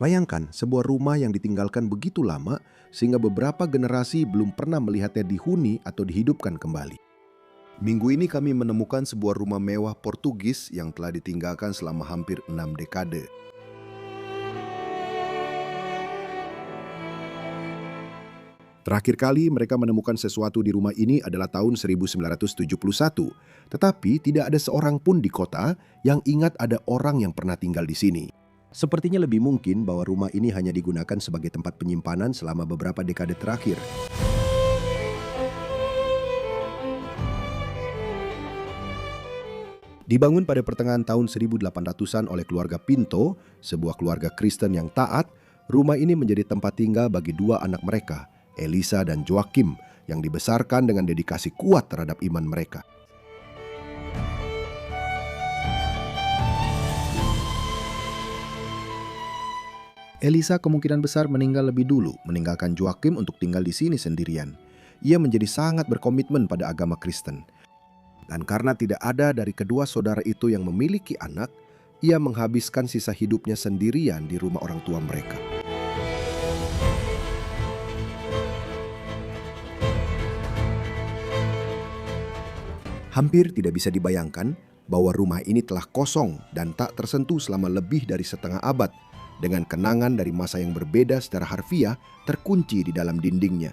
Bayangkan sebuah rumah yang ditinggalkan begitu lama sehingga beberapa generasi belum pernah melihatnya dihuni atau dihidupkan kembali. Minggu ini kami menemukan sebuah rumah mewah Portugis yang telah ditinggalkan selama hampir 6 dekade. Terakhir kali mereka menemukan sesuatu di rumah ini adalah tahun 1971. Tetapi tidak ada seorang pun di kota yang ingat ada orang yang pernah tinggal di sini. Sepertinya lebih mungkin bahwa rumah ini hanya digunakan sebagai tempat penyimpanan selama beberapa dekade terakhir. Dibangun pada pertengahan tahun 1800-an oleh keluarga Pinto, sebuah keluarga Kristen yang taat, rumah ini menjadi tempat tinggal bagi dua anak mereka, Elisa dan Joakim, yang dibesarkan dengan dedikasi kuat terhadap iman mereka. Elisa kemungkinan besar meninggal lebih dulu, meninggalkan Joakim untuk tinggal di sini sendirian. Ia menjadi sangat berkomitmen pada agama Kristen. Dan karena tidak ada dari kedua saudara itu yang memiliki anak, ia menghabiskan sisa hidupnya sendirian di rumah orang tua mereka. Hampir tidak bisa dibayangkan bahwa rumah ini telah kosong dan tak tersentuh selama lebih dari setengah abad, dengan kenangan dari masa yang berbeda secara harfiah terkunci di dalam dindingnya.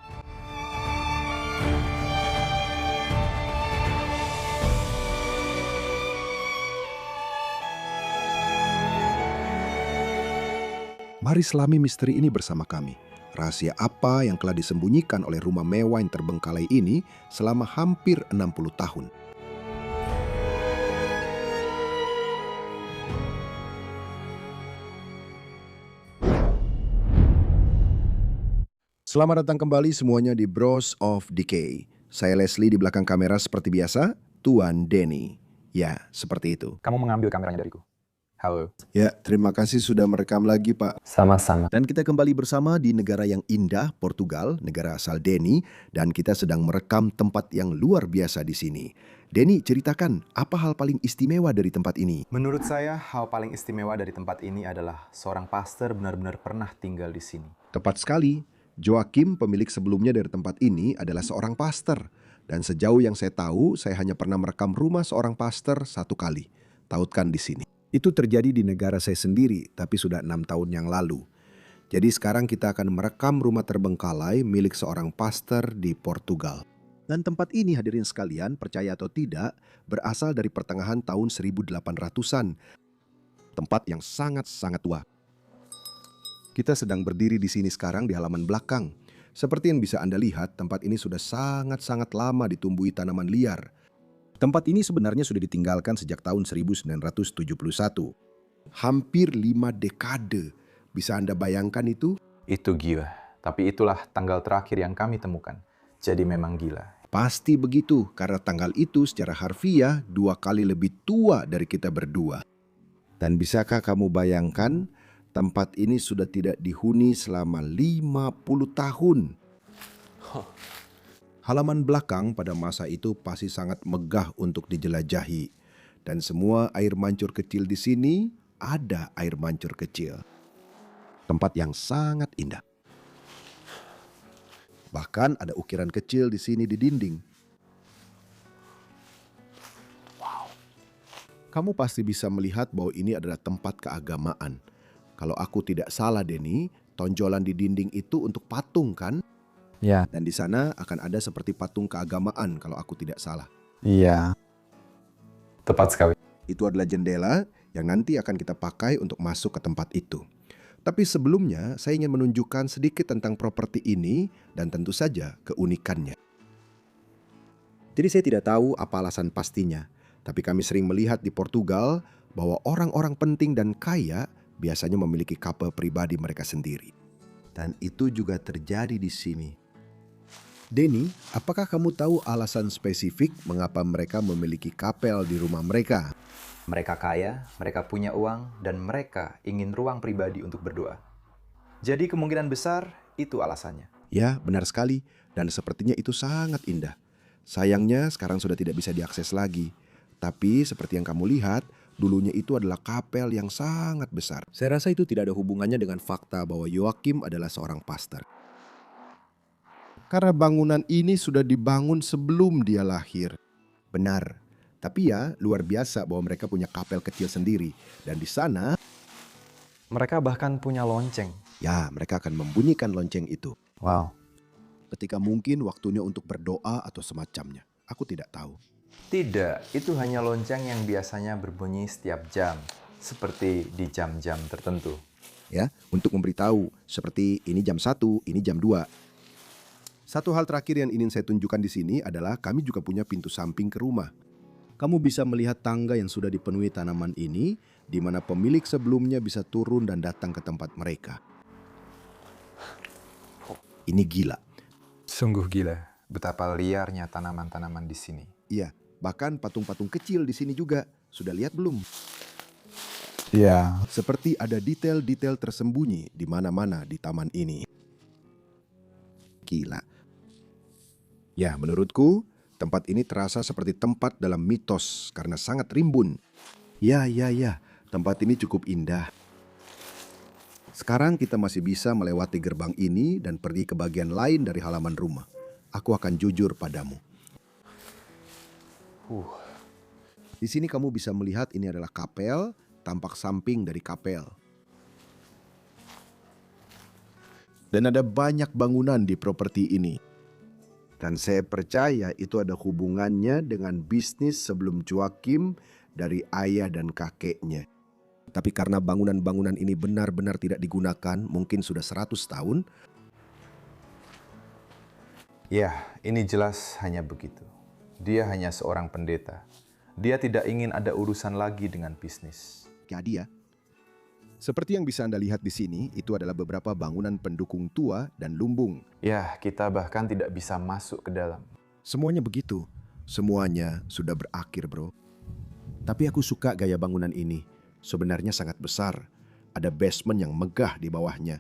Mari selami misteri ini bersama kami. Rahasia apa yang telah disembunyikan oleh rumah mewah yang terbengkalai ini selama hampir 60 tahun? Selamat datang kembali semuanya di Bros of Decay. Saya Leslie, di belakang kamera seperti biasa, Tuan Denny. Ya, seperti itu. Kamu mengambil kameranya dariku. Halo. Ya, terima kasih sudah merekam lagi, Pak. Sama-sama. Dan kita kembali bersama di negara yang indah, Portugal, negara asal Denny, dan kita sedang merekam tempat yang luar biasa di sini. Denny, ceritakan apa hal paling istimewa dari tempat ini? Menurut saya, hal paling istimewa dari tempat ini adalah seorang pastor benar-benar pernah tinggal di sini. Tepat sekali. Joakim, pemilik sebelumnya dari tempat ini, adalah seorang pastor. Dan sejauh yang saya tahu, saya hanya pernah merekam rumah seorang pastor satu kali. Tautkan di sini. Itu terjadi di negara saya sendiri, tapi sudah 6 tahun yang lalu. Jadi sekarang kita akan merekam rumah terbengkalai milik seorang pastor di Portugal. Dan tempat ini, hadirin sekalian, percaya atau tidak, berasal dari pertengahan tahun 1800-an. Tempat yang sangat-sangat tua. Kita sedang berdiri di sini sekarang di halaman belakang. Seperti yang bisa Anda lihat, tempat ini sudah sangat-sangat lama ditumbuhi tanaman liar. Tempat ini sebenarnya sudah ditinggalkan sejak tahun 1971. Hampir 5 dekade. Bisa Anda bayangkan itu? Itu gila. Tapi itulah tanggal terakhir yang kami temukan. Jadi memang gila. Pasti begitu, karena tanggal itu secara harfiah 2 kali lebih tua dari kita berdua. Dan bisakah kamu bayangkan, tempat ini sudah tidak dihuni selama 50 tahun. Halaman belakang pada masa itu pasti sangat megah untuk dijelajahi. Dan semua air mancur kecil di sini, ada air mancur kecil. Tempat yang sangat indah. Bahkan ada ukiran kecil di sini di dinding. Wow. Kamu pasti bisa melihat bahwa ini adalah tempat keagamaan. Kalau aku tidak salah, Denny, tonjolan di dinding itu untuk patung, kan? Ya. Dan di sana akan ada seperti patung keagamaan kalau aku tidak salah. Iya. Tepat sekali. Itu adalah jendela yang nanti akan kita pakai untuk masuk ke tempat itu. Tapi sebelumnya, saya ingin menunjukkan sedikit tentang properti ini dan tentu saja keunikannya. Jadi saya tidak tahu apa alasan pastinya, tapi kami sering melihat di Portugal bahwa orang-orang penting dan kaya biasanya memiliki kapel pribadi mereka sendiri. Dan itu juga terjadi di sini. Denny, apakah kamu tahu alasan spesifik mengapa mereka memiliki kapel di rumah mereka? Mereka kaya, mereka punya uang, dan mereka ingin ruang pribadi untuk berdoa. Jadi kemungkinan besar itu alasannya. Ya, benar sekali. Dan sepertinya itu sangat indah. Sayangnya sekarang sudah tidak bisa diakses lagi. Tapi seperti yang kamu lihat, dulunya itu adalah kapel yang sangat besar. Saya rasa itu tidak ada hubungannya dengan fakta bahwa Yoakim adalah seorang pastor. Karena bangunan ini sudah dibangun sebelum dia lahir. Benar. Tapi ya, luar biasa bahwa mereka punya kapel kecil sendiri. Dan di sana, Mereka bahkan punya lonceng. ya mereka akan membunyikan lonceng itu. Wow. Ketika mungkin waktunya untuk berdoa atau semacamnya. Aku tidak tahu. Tidak, itu hanya lonceng yang biasanya berbunyi setiap jam, seperti di jam-jam tertentu. Ya, untuk memberitahu seperti ini jam 1, ini jam 2. Satu hal terakhir yang ingin saya tunjukkan di sini adalah kami juga punya pintu samping ke rumah. Kamu bisa melihat tangga yang sudah dipenuhi tanaman ini, di mana pemilik sebelumnya bisa turun dan datang ke tempat mereka. Ini gila. Sungguh gila, betapa liarnya tanaman-tanaman di sini. Iya, bahkan patung-patung kecil di sini juga. Sudah lihat belum? Iya. Seperti ada detail-detail tersembunyi di mana-mana di taman ini. Gila. Ya, menurutku, tempat ini terasa seperti tempat dalam mitos karena sangat rimbun. Ya, tempat ini cukup indah. Sekarang kita masih bisa melewati gerbang ini dan pergi ke bagian lain dari halaman rumah. Aku akan jujur padamu. Di sini kamu bisa melihat ini adalah kapel, tampak samping dari kapel. Dan ada banyak bangunan di properti ini. Dan saya percaya itu ada hubungannya dengan bisnis sebelum Joakim dari ayah dan kakeknya. Tapi karena bangunan-bangunan ini benar-benar tidak digunakan, mungkin sudah 100 tahun. Ya, ini jelas hanya begitu. Dia hanya seorang pendeta. Dia tidak ingin ada urusan lagi dengan bisnis. Jadi ya, seperti yang bisa Anda lihat di sini, itu adalah beberapa bangunan pendukung tua dan lumbung. Ya, kita bahkan tidak bisa masuk ke dalam. Semuanya begitu. Semuanya sudah berakhir, bro. Tapi aku suka gaya bangunan ini. Sebenarnya sangat besar. Ada basement yang megah di bawahnya.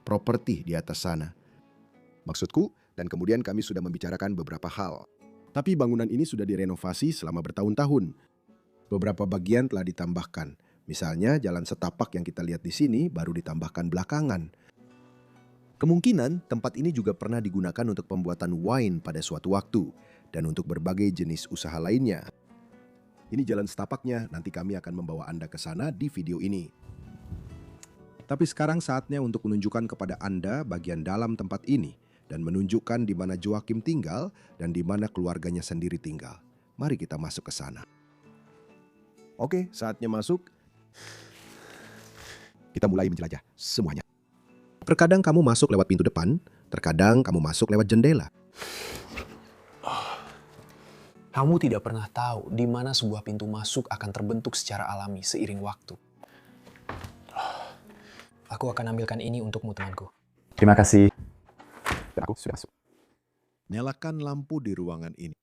Properti di atas sana. Maksudku, dan kemudian kami sudah membicarakan beberapa hal. Tapi bangunan ini sudah direnovasi selama bertahun-tahun. Beberapa bagian telah ditambahkan. Misalnya jalan setapak yang kita lihat di sini baru ditambahkan belakangan. Kemungkinan tempat ini juga pernah digunakan untuk pembuatan wine pada suatu waktu dan untuk berbagai jenis usaha lainnya. Ini jalan setapaknya, nanti kami akan membawa Anda ke sana di video ini. Tapi sekarang saatnya untuk menunjukkan kepada Anda bagian dalam tempat ini dan menunjukkan di mana Joakim tinggal dan di mana keluarganya sendiri tinggal. Mari kita masuk ke sana. Oke, saatnya masuk. Kita mulai menjelajah semuanya. Terkadang kamu masuk lewat pintu depan, terkadang kamu masuk lewat jendela. Kamu tidak pernah tahu di mana sebuah pintu masuk akan terbentuk secara alami seiring waktu. Aku akan ambilkan ini untukmu, temanku. Terima kasih. Dan aku sudah masuk. Nyalakan lampu di ruangan ini.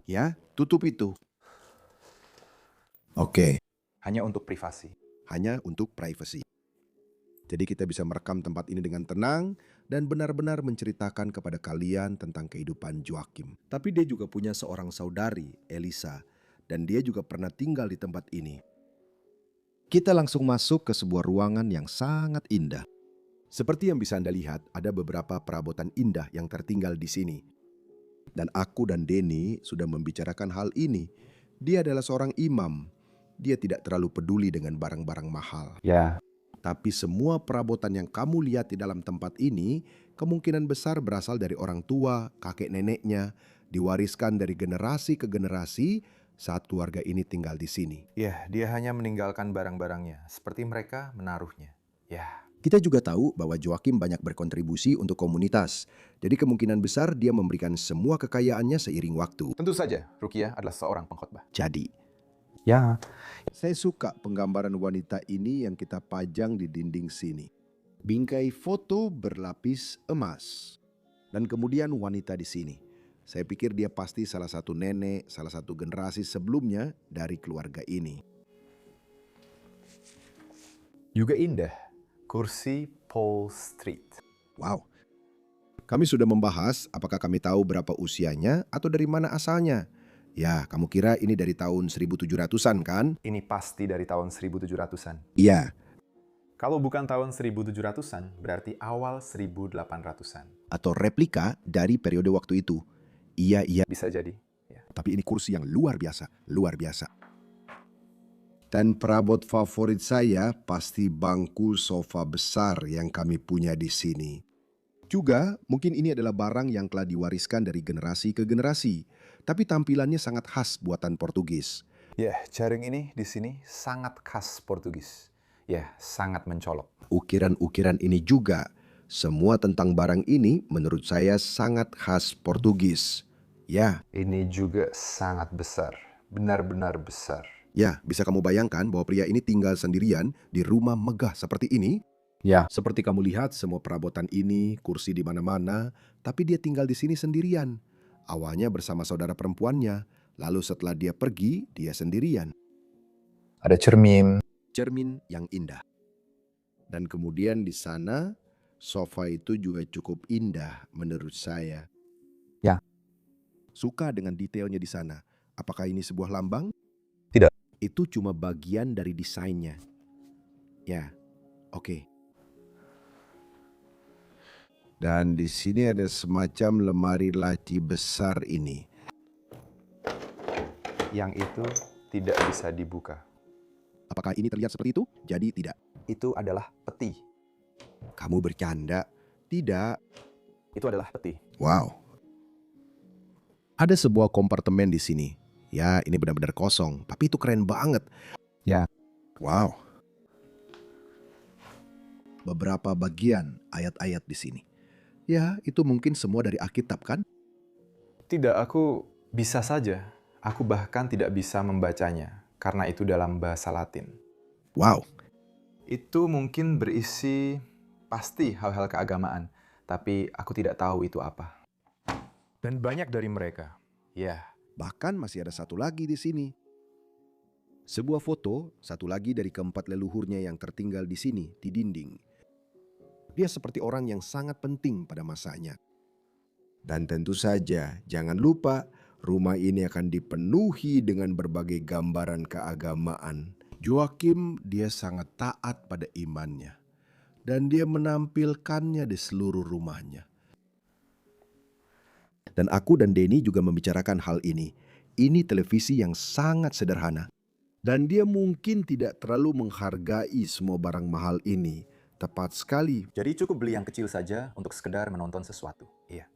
Ya, tutup itu. Oke, Hanya untuk privasi. hanya untuk privacy. Jadi kita bisa merekam tempat ini dengan tenang dan benar-benar menceritakan kepada kalian tentang kehidupan Joakim. Tapi dia juga punya seorang saudari, Elisa, dan dia juga pernah tinggal di tempat ini. Kita langsung masuk ke sebuah ruangan yang sangat indah. Seperti yang bisa Anda lihat, ada beberapa perabotan indah yang tertinggal di sini. Dan aku dan Denny sudah membicarakan hal ini. Dia adalah seorang imam. Dia tidak terlalu peduli dengan barang-barang mahal. Ya, Tapi semua perabotan yang kamu lihat di dalam tempat ini kemungkinan besar berasal dari orang tua, kakek neneknya, diwariskan dari generasi ke generasi saat keluarga ini tinggal di sini. ya, dia hanya meninggalkan barang-barangnya, seperti mereka menaruhnya. Ya, Kita juga tahu bahwa Joakim banyak berkontribusi untuk komunitas. Jadi kemungkinan besar dia memberikan semua kekayaannya seiring waktu. tentu saja, Rukiah adalah seorang pengkhotbah. Jadi, Ya, saya suka penggambaran wanita ini yang kita pajang di dinding sini. Bingkai foto berlapis emas. Dan kemudian wanita di sini. Saya pikir dia pasti salah satu nenek, salah satu generasi sebelumnya dari keluarga ini. juga indah. Kursi Paul Street. Wow. Kami sudah membahas apakah kami tahu berapa usianya atau dari mana asalnya. Ya, kamu kira ini dari tahun 1700-an kan? Ini pasti dari tahun 1700-an. Iya, Kalau bukan tahun 1700-an, berarti awal 1800-an. atau replika dari periode waktu itu. Iya, Bisa jadi. Ya. tapi ini kursi yang luar biasa, luar biasa. Dan perabot favorit saya pasti bangku sofa besar yang kami punya di sini. Juga mungkin ini adalah barang yang telah diwariskan dari generasi ke generasi, tapi tampilannya sangat khas buatan Portugis. Ya, jaring ini di sini sangat khas Portugis. Ya, sangat mencolok. Ukiran-ukiran ini juga, semua tentang barang ini menurut saya sangat khas Portugis. Ya, Ini juga sangat besar. Benar-benar besar. ya, bisa kamu bayangkan bahwa pria ini tinggal sendirian di rumah megah seperti ini? Ya. Seperti kamu lihat semua perabotan ini, kursi di mana-mana, tapi dia tinggal di sini sendirian. Awalnya bersama saudara perempuannya, lalu setelah dia pergi, dia sendirian. Ada cermin. Cermin yang indah. Dan kemudian di sana, sofa itu juga cukup indah menurut saya. Ya. Suka dengan detailnya di sana. Apakah ini sebuah lambang? Tidak. Itu cuma bagian dari desainnya. Ya, oke. Dan di sini ada semacam lemari laci besar ini. Yang itu tidak bisa dibuka. Apakah ini terlihat seperti itu? Jadi tidak. Itu adalah peti. Kamu bercanda? Tidak. Itu adalah peti. Wow. Ada sebuah kompartemen di sini. Ya, ini benar-benar kosong, tapi itu keren banget. Ya. Wow. Beberapa bagian ayat-ayat di sini. Ya, itu mungkin semua dari Alkitab kan? Tidak, aku bisa saja. Aku bahkan tidak bisa membacanya, karena itu dalam bahasa Latin. Wow. Itu mungkin berisi pasti hal-hal keagamaan, tapi aku tidak tahu itu apa. Dan banyak dari mereka. Ya, Bahkan masih ada satu lagi di sini. Sebuah foto, satu lagi dari keempat leluhurnya yang tertinggal di sini, di dinding. Dia seperti orang yang sangat penting pada masanya. Dan tentu saja, jangan lupa, rumah ini akan dipenuhi dengan berbagai gambaran keagamaan. Joakim, dia sangat taat pada imannya. Dan dia menampilkannya di seluruh rumahnya. Dan aku dan Denny juga membicarakan hal ini. Ini televisi yang sangat sederhana. Dan dia mungkin tidak terlalu menghargai semua barang mahal ini. Tepat sekali. jadi cukup beli yang kecil saja untuk sekedar menonton sesuatu. Iya.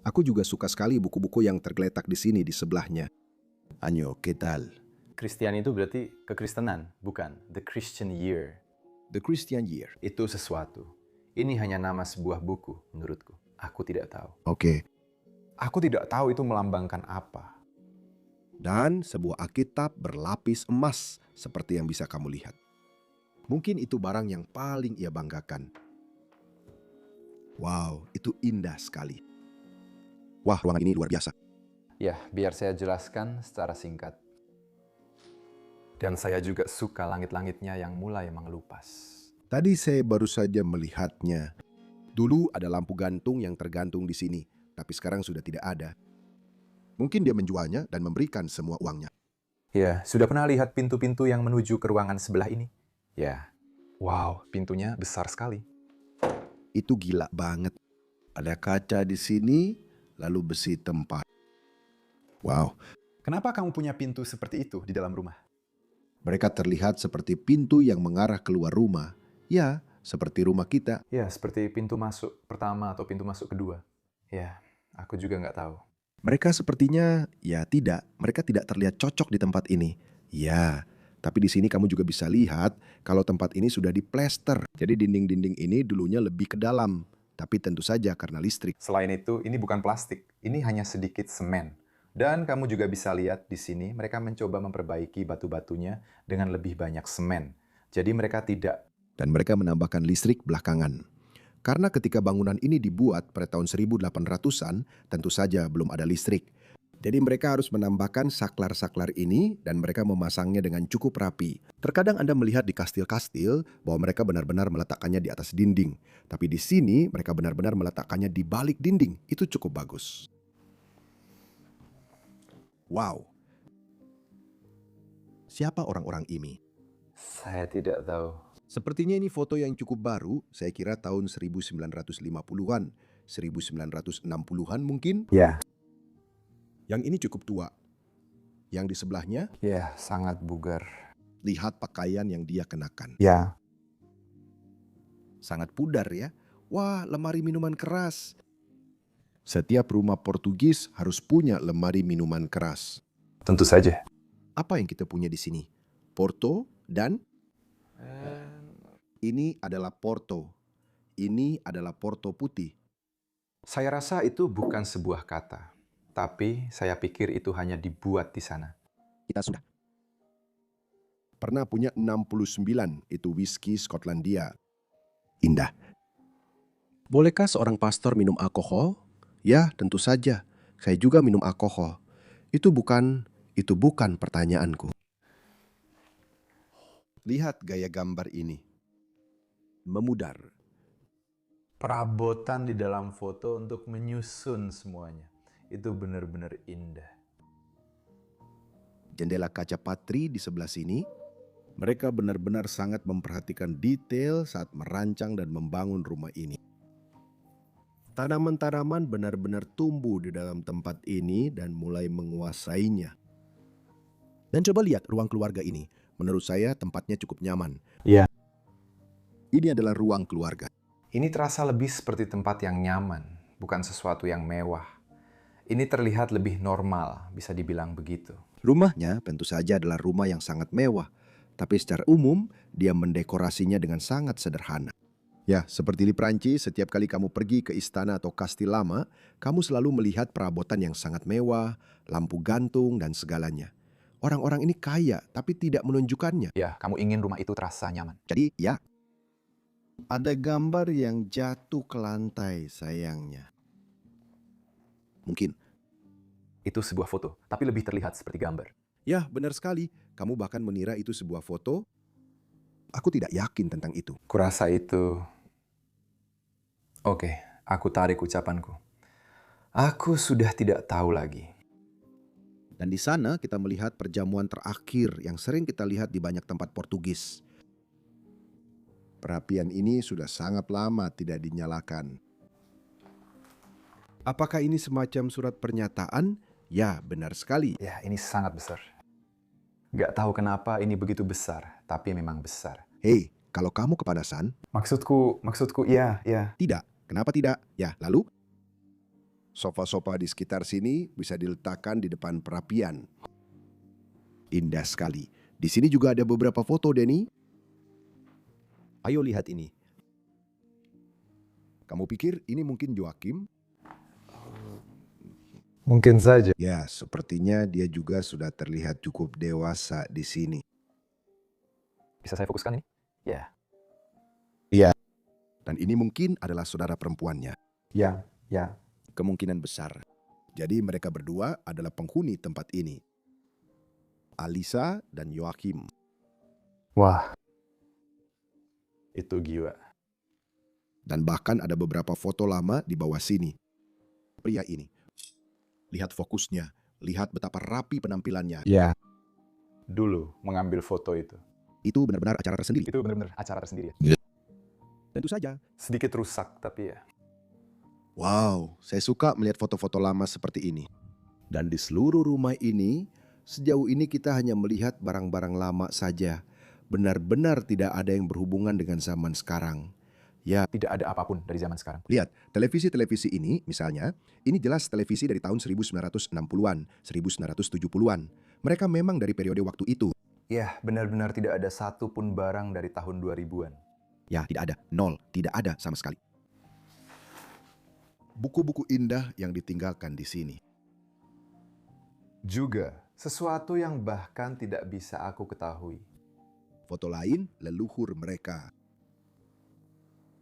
Aku juga suka sekali buku-buku yang tergeletak di sini di sebelahnya. Anyo, ¿qué tal? Kristen itu berarti kekristenan, bukan the Christian year. The Christian Year. Itu sesuatu. Ini hanya nama sebuah buku menurutku. Aku tidak tahu. Oke. Aku tidak tahu itu melambangkan apa. Dan sebuah Alkitab berlapis emas seperti yang bisa kamu lihat. Mungkin itu barang yang paling ia banggakan. Wow, itu indah sekali. Wah, ruangan ini luar biasa. Ya, biar saya jelaskan secara singkat. Dan saya juga suka langit-langitnya yang mulai mengelupas. Tadi saya baru saja melihatnya. Dulu ada lampu gantung yang tergantung di sini, tapi sekarang sudah tidak ada. Mungkin dia menjualnya dan memberikan semua uangnya. Ya, sudah pernah lihat pintu-pintu yang menuju ke ruangan sebelah ini? Ya. Wow, pintunya besar sekali. Itu gila banget. Ada kaca di sini, lalu besi tempat. Wow, Kenapa kamu punya pintu seperti itu di dalam rumah? mereka terlihat seperti pintu yang mengarah keluar rumah. Ya, seperti rumah kita. Ya, seperti pintu masuk pertama atau pintu masuk kedua. Ya, aku juga nggak tahu. Mereka sepertinya, ya tidak, mereka tidak terlihat cocok di tempat ini. Ya, tapi di sini kamu juga bisa lihat kalau tempat ini sudah diplester. Jadi dinding-dinding ini dulunya lebih ke dalam. Tapi tentu saja karena listrik. Selain itu, ini bukan plastik. Ini hanya sedikit semen. Dan kamu juga bisa lihat di sini, mereka mencoba memperbaiki batu-batunya dengan lebih banyak semen. Jadi mereka tidak. Dan mereka menambahkan listrik belakangan. Karena ketika bangunan ini dibuat pada tahun 1800-an, tentu saja belum ada listrik. Jadi mereka harus menambahkan saklar-saklar ini dan mereka memasangnya dengan cukup rapi. Terkadang Anda melihat di kastil-kastil bahwa mereka benar-benar meletakkannya di atas dinding. Tapi di sini mereka benar-benar meletakkannya di balik dinding. Itu cukup bagus. Wow, Siapa orang-orang ini? Saya tidak tahu. Sepertinya ini foto yang cukup baru, saya kira tahun 1950-an, 1960-an mungkin. Ya. Yang ini cukup tua. Yang di sebelahnya, Ya, sangat bugar. lihat pakaian yang dia kenakan. Ya. Sangat pudar ya. Wah, lemari minuman keras. Setiap rumah Portugis harus punya lemari minuman keras. Tentu saja. Apa yang kita punya di sini? Porto dan ini adalah Porto. Ini adalah Porto putih. Saya rasa itu bukan sebuah kata. Tapi saya pikir itu hanya dibuat di sana. Kita sudah pernah punya 69, itu whisky Skotlandia. Indah. Bolehkah seorang pastor minum alkohol? Ya, tentu saja. Saya juga minum alkohol. Itu bukan pertanyaanku. Lihat gaya gambar ini. Memudar. Perabotan di dalam foto untuk menyusun semuanya. Itu benar-benar indah. Jendela kaca patri di sebelah sini. Mereka benar-benar sangat memperhatikan detail saat merancang dan membangun rumah ini. Tanaman-tanaman benar-benar tumbuh di dalam tempat ini dan mulai menguasainya. Dan coba lihat ruang keluarga ini. Menurut saya tempatnya cukup nyaman. Ya. Ini adalah ruang keluarga. Ini terasa lebih seperti tempat yang nyaman, bukan sesuatu yang mewah. Ini terlihat lebih normal, bisa dibilang begitu. Rumahnya tentu saja adalah rumah yang sangat mewah. Tapi secara umum, dia mendekorasinya dengan sangat sederhana. Ya, seperti di Prancis, setiap kali kamu pergi ke istana atau kastil lama, kamu selalu melihat perabotan yang sangat mewah, lampu gantung, dan segalanya. Orang-orang ini kaya, tapi tidak menunjukkannya. Ya, kamu ingin rumah itu terasa nyaman. Jadi, ya, ada gambar yang jatuh ke lantai, sayangnya. Mungkin. Itu sebuah foto, tapi lebih terlihat seperti gambar. Ya, benar sekali. Kamu bahkan mengira itu sebuah foto. Aku tidak yakin tentang itu. Kurasa itu... Oke, aku tarik ucapanku. Aku sudah tidak tahu lagi. Dan di sana kita melihat perjamuan terakhir yang sering kita lihat di banyak tempat Portugis. Perapian ini sudah sangat lama tidak dinyalakan. Apakah ini semacam surat pernyataan? Ya, benar sekali. Ya, ini sangat besar. Gak tahu kenapa ini begitu besar, tapi memang besar. Hei, kalau kamu kepanasan? Maksudku, iya. Tidak. Kenapa tidak? Ya, lalu? Sofa-sofa di sekitar sini bisa diletakkan di depan perapian. Indah sekali. Di sini juga ada beberapa foto, Denny. Ayo lihat ini. Kamu pikir ini mungkin Joachim? Mungkin saja. Ya, sepertinya dia juga sudah terlihat cukup dewasa di sini. Bisa saya fokuskan ini? Ya. Dan ini mungkin adalah saudara perempuannya. Ya. Kemungkinan besar. Jadi mereka berdua adalah penghuni tempat ini. Alisa dan Joachim. Wah. Itu gila. Dan bahkan ada beberapa foto lama di bawah sini. Pria ini. Lihat fokusnya. Lihat betapa rapi penampilannya. Ya. Dulu mengambil foto itu. Itu benar-benar acara tersendiri. Itu benar-benar acara tersendiri. Tentu saja. Sedikit rusak, tapi ya. Wow, saya suka melihat foto-foto lama seperti ini. Dan di seluruh rumah ini, sejauh ini kita hanya melihat barang-barang lama saja. Benar-benar tidak ada yang berhubungan dengan zaman sekarang. Ya, Tidak ada apapun dari zaman sekarang. lihat, televisi-televisi ini misalnya, ini jelas televisi dari tahun 1960-an, 1970-an. Mereka memang dari periode waktu itu. Ya, benar-benar tidak ada satupun barang dari tahun 2000-an. Ya, tidak ada. Nol. Tidak ada sama sekali. Buku-buku indah yang ditinggalkan di sini. Juga, sesuatu yang bahkan tidak bisa aku ketahui. Foto lain, leluhur mereka.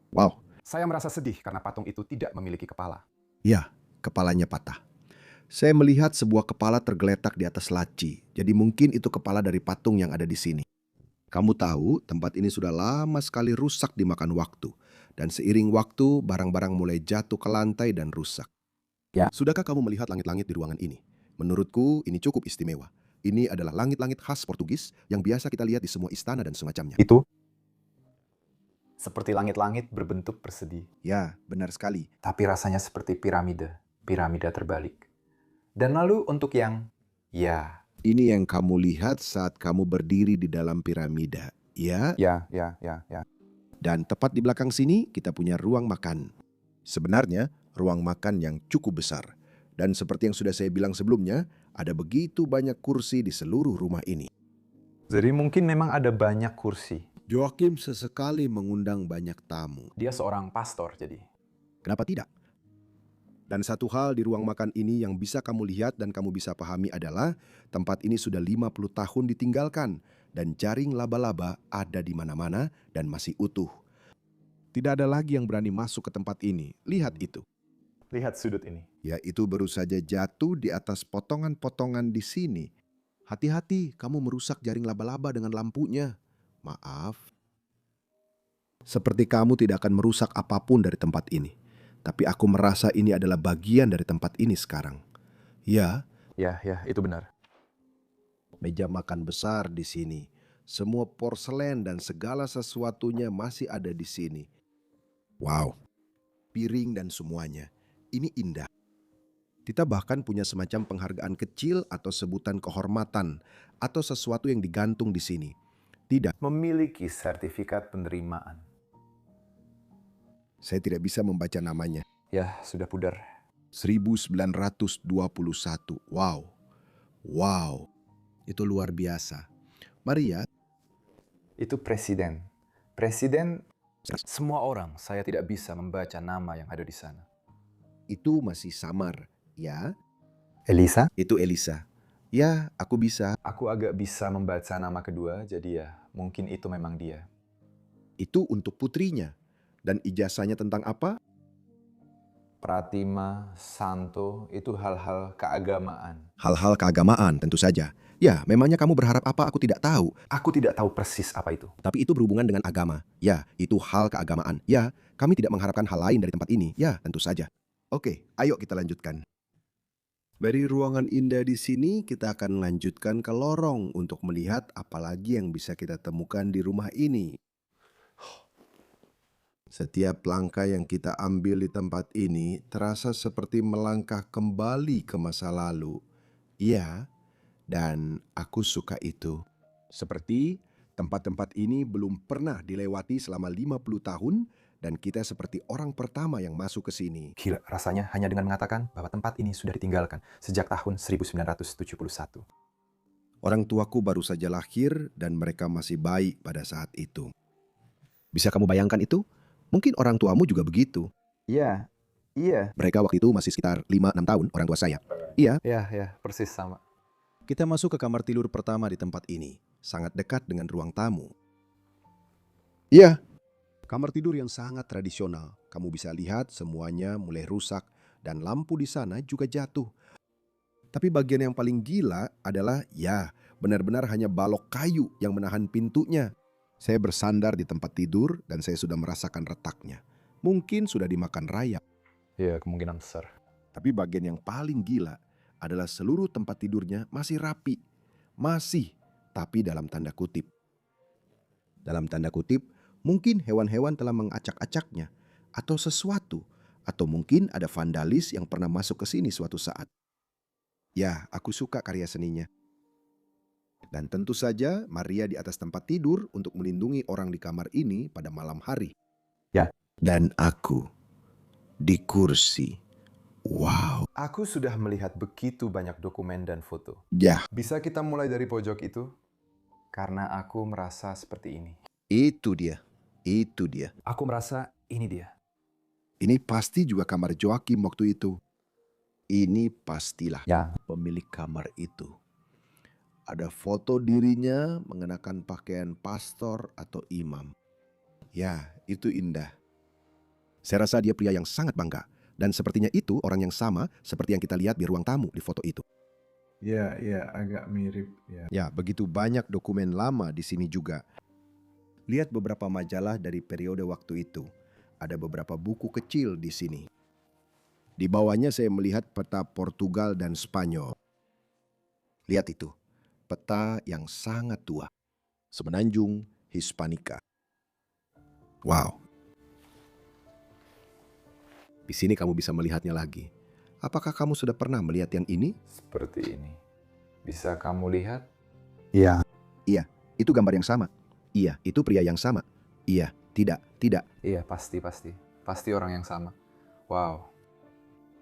Wow, Saya merasa sedih karena patung itu tidak memiliki kepala. ya, kepalanya patah. Saya melihat sebuah kepala tergeletak di atas laci. Jadi mungkin itu kepala dari patung yang ada di sini. Kamu tahu, tempat ini sudah lama sekali rusak dimakan waktu. Dan seiring waktu, barang-barang mulai jatuh ke lantai dan rusak. Ya. Sudahkah kamu melihat langit-langit di ruangan ini? Menurutku, ini cukup istimewa. Ini adalah langit-langit khas Portugis yang biasa kita lihat di semua istana dan semacamnya. Itu seperti langit-langit berbentuk persegi, Ya, benar sekali. tapi rasanya seperti piramida terbalik. Dan lalu untuk yang, ya, Ini yang kamu lihat saat kamu berdiri di dalam piramida. Ya, ya. dan tepat di belakang sini kita punya ruang makan. Sebenarnya, ruang makan yang cukup besar. Dan seperti yang sudah saya bilang sebelumnya, ada begitu banyak kursi di seluruh rumah ini. Jadi mungkin memang ada banyak kursi. Joachim sesekali mengundang banyak tamu. Dia seorang pastor jadi. Kenapa tidak? Dan satu hal di ruang makan ini yang bisa kamu lihat dan kamu bisa pahami adalah tempat ini sudah 50 tahun ditinggalkan dan jaring laba-laba ada di mana-mana dan masih utuh. Tidak ada lagi yang berani masuk ke tempat ini. Lihat itu. Lihat sudut ini. Yaitu baru saja jatuh di atas potongan-potongan di sini. Hati-hati, kamu merusak jaring laba-laba dengan lampunya. Maaf. Seperti kamu tidak akan merusak apapun dari tempat ini. Tapi aku merasa ini adalah bagian dari tempat ini sekarang. Ya, Ya, itu benar. meja makan besar di sini. Semua porselen dan segala sesuatunya masih ada di sini. Wow, piring dan semuanya. Ini indah. Kita bahkan punya semacam penghargaan kecil atau sebutan kehormatan atau sesuatu yang digantung di sini. Tidak, Memiliki sertifikat penerimaan. saya tidak bisa membaca namanya. Ya, sudah pudar. 1921. Wow. Wow. Itu luar biasa. Maria, Itu presiden. Presiden, semua orang, saya tidak bisa membaca nama yang ada di sana. itu masih samar. Ya, Elisa? itu Elisa. Ya, aku bisa. Aku agak bisa membaca nama kedua, jadi ya mungkin itu memang dia. Itu untuk putrinya. Dan ijazahnya tentang apa? Pratima, Santo, itu hal-hal keagamaan. Hal-hal keagamaan tentu saja. Ya, memangnya kamu berharap apa aku tidak tahu. Aku tidak tahu persis apa itu. Tapi itu berhubungan dengan agama. Ya, itu hal keagamaan. Ya, kami tidak mengharapkan hal lain dari tempat ini. Ya, tentu saja. Oke, ayo kita lanjutkan. Dari ruangan indah di sini, kita akan lanjutkan ke lorong untuk melihat apa lagi yang bisa kita temukan di rumah ini. Setiap langkah yang kita ambil di tempat ini terasa seperti melangkah kembali ke masa lalu. Iya, dan aku suka itu. Seperti tempat-tempat ini belum pernah dilewati selama 50 tahun dan kita seperti orang pertama yang masuk ke sini. Gila, rasanya hanya dengan mengatakan bahwa tempat ini sudah ditinggalkan sejak tahun 1971. Orang tuaku baru saja lahir dan mereka masih bayi pada saat itu. Bisa kamu bayangkan itu? Mungkin orang tuamu juga begitu. Iya. Mereka waktu itu masih sekitar 5-6 tahun orang tua saya. Iya, Ya, persis sama. kita masuk ke kamar tidur pertama di tempat ini. Sangat dekat dengan ruang tamu. Iya, kamar tidur yang sangat tradisional. Kamu bisa lihat semuanya mulai rusak dan lampu di sana juga jatuh. Tapi bagian yang paling gila adalah ya, benar-benar hanya balok kayu yang menahan pintunya. Saya bersandar di tempat tidur dan saya sudah merasakan retaknya. Mungkin sudah dimakan rayap. Ya, kemungkinan besar. Tapi bagian yang paling gila adalah seluruh tempat tidurnya masih rapi. Masih, tapi dalam tanda kutip. Dalam tanda kutip, mungkin hewan-hewan telah mengacak-acaknya. Atau sesuatu. Atau mungkin ada vandalis yang pernah masuk ke sini suatu saat. Ya, aku suka karya seninya. Dan tentu saja Maria di atas tempat tidur untuk melindungi orang di kamar ini pada malam hari. Ya. Dan aku di kursi. Wow. Aku sudah melihat begitu banyak dokumen dan foto. Ya, Bisa kita mulai dari pojok itu? Karena aku merasa seperti ini. itu dia. Itu dia. Aku merasa ini dia. Ini pasti juga kamar Joachim waktu itu. Ini pastilah Ya. pemilik kamar itu. Ada foto dirinya mengenakan pakaian pastor atau imam. Ya, itu indah. Saya rasa dia pria yang sangat bangga. Dan sepertinya itu orang yang sama seperti yang kita lihat di ruang tamu di foto itu. Ya, agak mirip. Ya. Ya, begitu banyak dokumen lama di sini juga. Lihat beberapa majalah dari periode waktu itu. Ada beberapa buku kecil di sini. Di bawahnya saya melihat peta Portugal dan Spanyol. Lihat itu. peta yang sangat tua. Semenanjung Hispanica. Wow. Di sini kamu bisa melihatnya lagi. Apakah kamu sudah pernah melihat yang ini? Seperti ini. Bisa kamu lihat? Iya. Iya, itu gambar yang sama. Iya, itu pria yang sama. Iya, tidak. Iya, pasti. Pasti orang yang sama. Wow.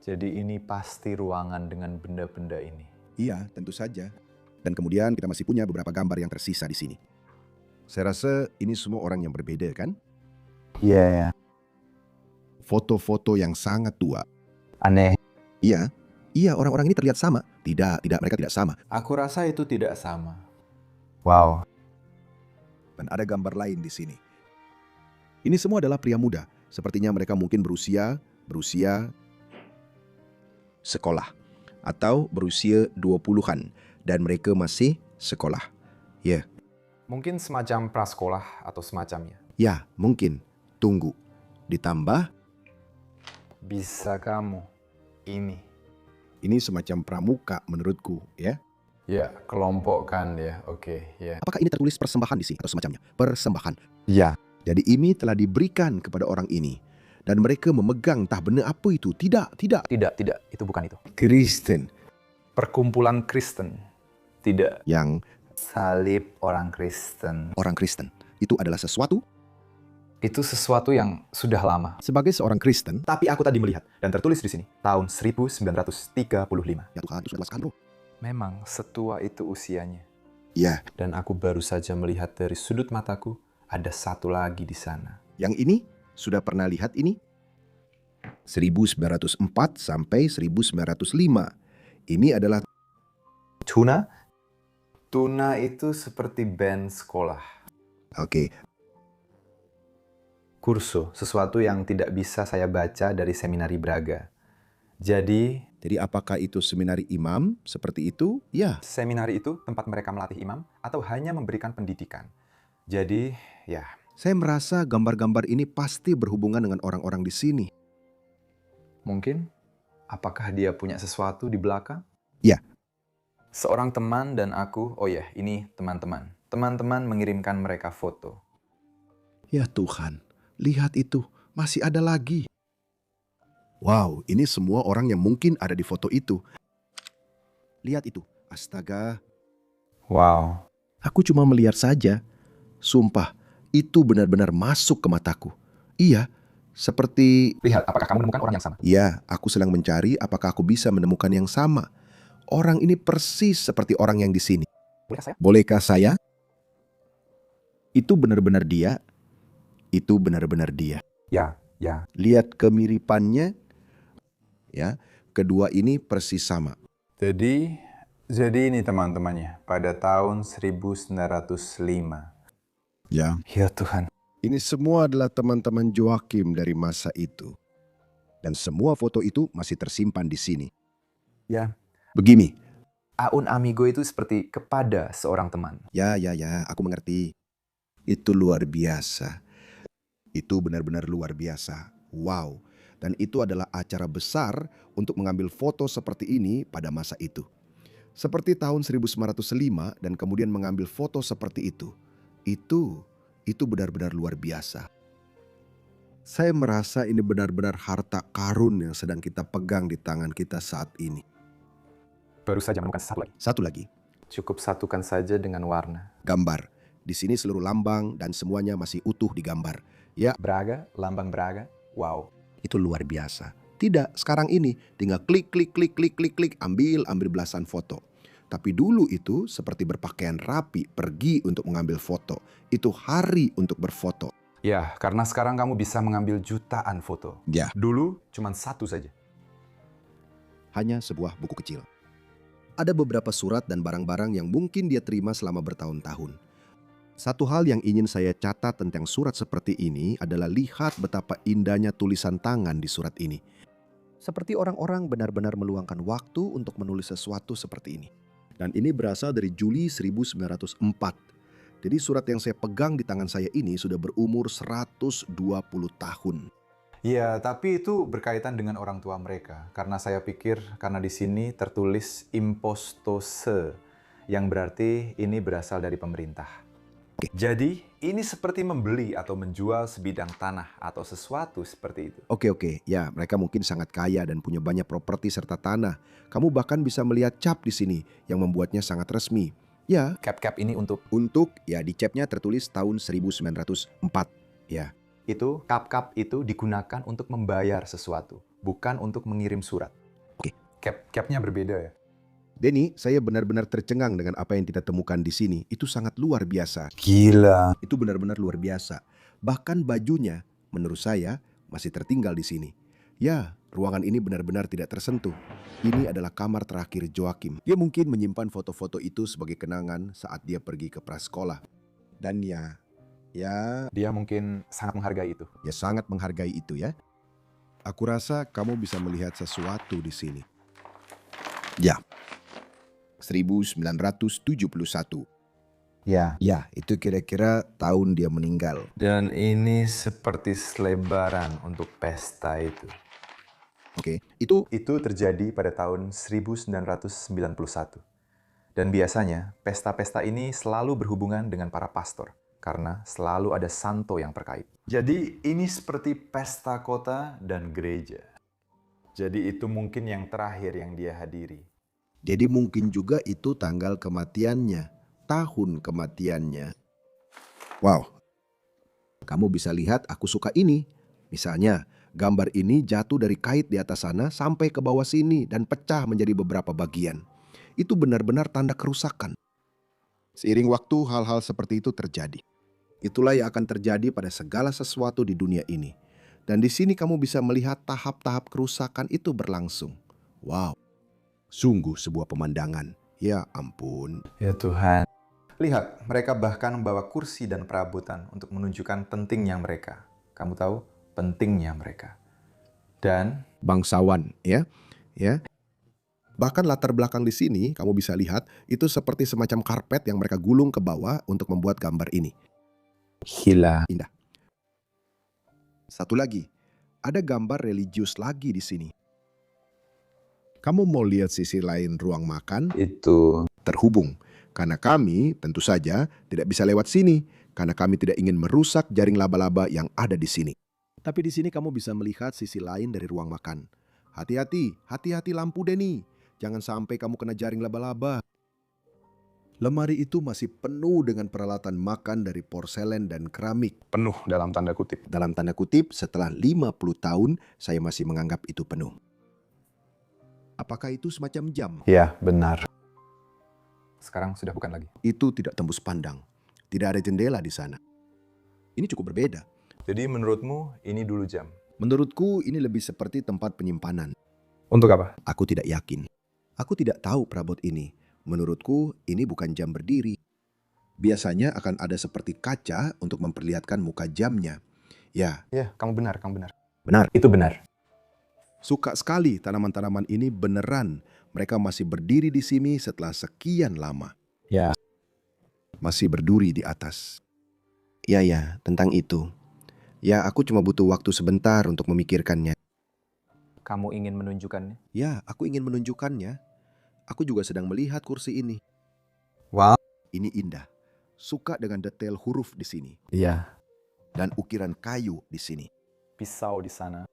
Jadi ini pasti ruangan dengan benda-benda ini. Iya, tentu saja. Dan kemudian kita masih punya beberapa gambar yang tersisa di sini. Saya rasa ini semua orang yang berbeda, kan? Iya. Foto-foto yang sangat tua. Aneh. Iya, orang-orang ini terlihat sama. Tidak, mereka tidak sama. Aku rasa itu tidak sama. Wow. Dan ada gambar lain di sini. Ini semua adalah pria muda. Sepertinya mereka mungkin berusia sekolah. Atau berusia 20-an. Dan mereka masih sekolah. Ya, Mungkin semacam prasekolah atau semacamnya. ya mungkin. Tunggu. Ditambah, Bisa kamu. ini semacam pramuka menurutku, ya. Ya, kelompokkan ya. Oke, ya. Apakah ini tertulis persembahan di sini atau semacamnya? Persembahan. Ya. Jadi ini telah diberikan kepada orang ini. Dan mereka memegang entah benda apa itu. Tidak. Tidak. Itu bukan itu. Kristen. Perkumpulan Kristen. Tidak. Yang Salib orang Kristen. orang Kristen. Itu adalah sesuatu. Itu sesuatu yang sudah lama. Sebagai seorang Kristen. Tapi aku tadi melihat, dan tertulis di sini, tahun 1935. Ya Tuhan, itu sudah sekali, bro. Memang setua itu usianya. Ya, Dan aku baru saja melihat dari sudut mataku, ada satu lagi di sana. yang ini sudah pernah lihat ini. 1904 sampai 1905. Ini adalah Tuna? Tuna itu seperti band sekolah. oke. Kurso, sesuatu yang tidak bisa saya baca dari seminari Braga. Jadi apakah itu seminari imam seperti itu? Ya. seminari itu tempat mereka melatih imam atau hanya memberikan pendidikan. Jadi, ya, Saya merasa gambar-gambar ini pasti berhubungan dengan orang-orang di sini. mungkin apakah dia punya sesuatu di belakang? Ya. Seorang teman dan aku, oh ya, ini teman-teman. Teman-teman mengirimkan mereka foto. Ya Tuhan, lihat itu, masih ada lagi. Wow, ini semua orang yang mungkin ada di foto itu. Lihat itu, astaga. Wow. Aku cuma melihat saja. Sumpah, itu benar-benar masuk ke mataku. Iya, seperti... Lihat, apakah kamu menemukan orang yang sama? Ya, aku sedang mencari apakah aku bisa menemukan yang sama. Orang ini persis seperti orang yang di sini. Boleh saya? Bolehkah saya? Itu benar-benar dia. Itu benar-benar dia. Ya. Lihat kemiripannya. Ya, kedua ini persis sama. Jadi ini teman-temannya, pada tahun 1905. Ya. Ya Tuhan. Ini semua adalah teman-teman Joakim dari masa itu. Dan semua foto itu masih tersimpan di sini. Ya. Begini. Aun amigo itu seperti kepada seorang teman. Ya, aku mengerti. Itu luar biasa. Itu benar-benar luar biasa. Wow. Dan itu adalah acara besar untuk mengambil foto seperti ini pada masa itu. Seperti tahun 1905 dan kemudian mengambil foto seperti itu. Itu benar-benar luar biasa. Saya merasa ini benar-benar harta karun yang sedang kita pegang di tangan kita saat ini. Baru saja menemukan satu lagi. Satu lagi, Cukup satukan saja dengan warna. gambar. Di sini seluruh lambang dan semuanya masih utuh digambar. Ya, Braga, lambang Braga. Wow. itu luar biasa. Tidak, sekarang ini tinggal klik, ambil belasan foto. Tapi dulu itu seperti berpakaian rapi, pergi untuk mengambil foto. Itu hari untuk berfoto. Ya, karena sekarang kamu bisa mengambil jutaan foto. Ya, Dulu cuma satu saja. hanya sebuah buku kecil. Ada beberapa surat dan barang-barang yang mungkin dia terima selama bertahun-tahun. Satu hal yang ingin saya catat tentang surat seperti ini adalah lihat betapa indahnya tulisan tangan di surat ini. Seperti orang-orang benar-benar meluangkan waktu untuk menulis sesuatu seperti ini. Dan ini berasal dari Juli 1904. Jadi surat yang saya pegang di tangan saya ini sudah berumur 120 tahun. Ya, tapi itu berkaitan dengan orang tua mereka. Karena saya pikir, karena di sini tertulis impostose. yang berarti ini berasal dari pemerintah. Jadi, ini seperti membeli atau menjual sebidang tanah atau sesuatu seperti itu. Oke, ya mereka mungkin sangat kaya dan punya banyak properti serta tanah. Kamu bahkan bisa melihat cap di sini yang membuatnya sangat resmi. Ya, Cap-cap ini untuk ya di capnya tertulis tahun 1904. Ya, itu, cap-cap itu digunakan untuk membayar sesuatu, bukan untuk mengirim surat. Oke. Cap-capnya berbeda ya. Denny, saya benar-benar tercengang dengan apa yang kita temukan di sini. Itu sangat luar biasa. Gila. Itu benar-benar luar biasa. Bahkan bajunya, menurut saya, masih tertinggal di sini. Ya, ruangan ini benar-benar tidak tersentuh. Ini adalah kamar terakhir Joachim. Dia mungkin menyimpan foto-foto itu sebagai kenangan saat dia pergi ke prasekolah. Dan ya Dia mungkin sangat menghargai itu. sangat menghargai itu ya. Aku rasa kamu bisa melihat sesuatu di sini. Ya, 1971. Ya. Ya, itu kira-kira tahun dia meninggal. Dan ini seperti selebaran untuk pesta itu. Oke, itu Itu terjadi pada tahun 1991. Dan biasanya, pesta-pesta ini selalu berhubungan dengan para pastor, karena selalu ada santo yang terkait. Jadi, ini seperti pesta kota dan gereja. Jadi, itu mungkin yang terakhir yang dia hadiri. jadi mungkin juga itu tanggal kematiannya, tahun kematiannya. Wow, kamu bisa lihat aku suka ini. Misalnya, gambar ini jatuh dari kait di atas sana sampai ke bawah sini dan pecah menjadi beberapa bagian. Itu benar-benar tanda kerusakan. Seiring waktu hal-hal seperti itu terjadi. Itulah yang akan terjadi pada segala sesuatu di dunia ini. Dan di sini kamu bisa melihat tahap-tahap kerusakan itu berlangsung. Wow, sungguh sebuah pemandangan. Ya ampun. Ya Tuhan. Lihat, mereka bahkan membawa kursi dan perabotan untuk menunjukkan pentingnya mereka. Kamu tahu, pentingnya mereka. Dan Bangsawan, ya. Bahkan latar belakang di sini kamu bisa lihat itu seperti semacam karpet yang mereka gulung ke bawah untuk membuat gambar ini. Gila. Indah. Satu lagi, ada gambar religius lagi di sini. Kamu mau lihat sisi lain ruang makan? Itu. Terhubung. Karena kami tentu saja tidak bisa lewat sini. Karena kami tidak ingin merusak jaring laba-laba yang ada di sini. Tapi di sini kamu bisa melihat sisi lain dari ruang makan. Hati-hati lampu Denny. Jangan sampai kamu kena jaring laba-laba. Lemari itu masih penuh dengan peralatan makan dari porselen dan keramik. penuh dalam tanda kutip. Dalam tanda kutip, setelah 50 tahun, saya masih menganggap itu penuh. Apakah itu semacam jam? Ya, benar. Sekarang sudah bukan lagi. Itu tidak tembus pandang. Tidak ada jendela di sana. Ini cukup berbeda. Jadi menurutmu ini dulu jam? Menurutku ini lebih seperti tempat penyimpanan. Untuk apa? Aku tidak yakin. Aku tidak tahu perabot ini. Menurutku ini bukan jam berdiri. Biasanya akan ada seperti kaca untuk memperlihatkan muka jamnya. Ya, Ya, kamu benar. benar. Itu benar. Suka sekali tanaman-tanaman ini beneran. Mereka masih berdiri di sini setelah sekian lama. Ya. Masih berduri di atas. Ya, tentang itu. Ya, aku cuma butuh waktu sebentar untuk memikirkannya. Kamu ingin menunjukkannya? Ya, aku ingin menunjukkannya. Aku juga sedang melihat kursi ini. Wow. Ini indah. Suka dengan detail huruf di sini. Iya. Dan ukiran kayu di sini. Pisau di sana.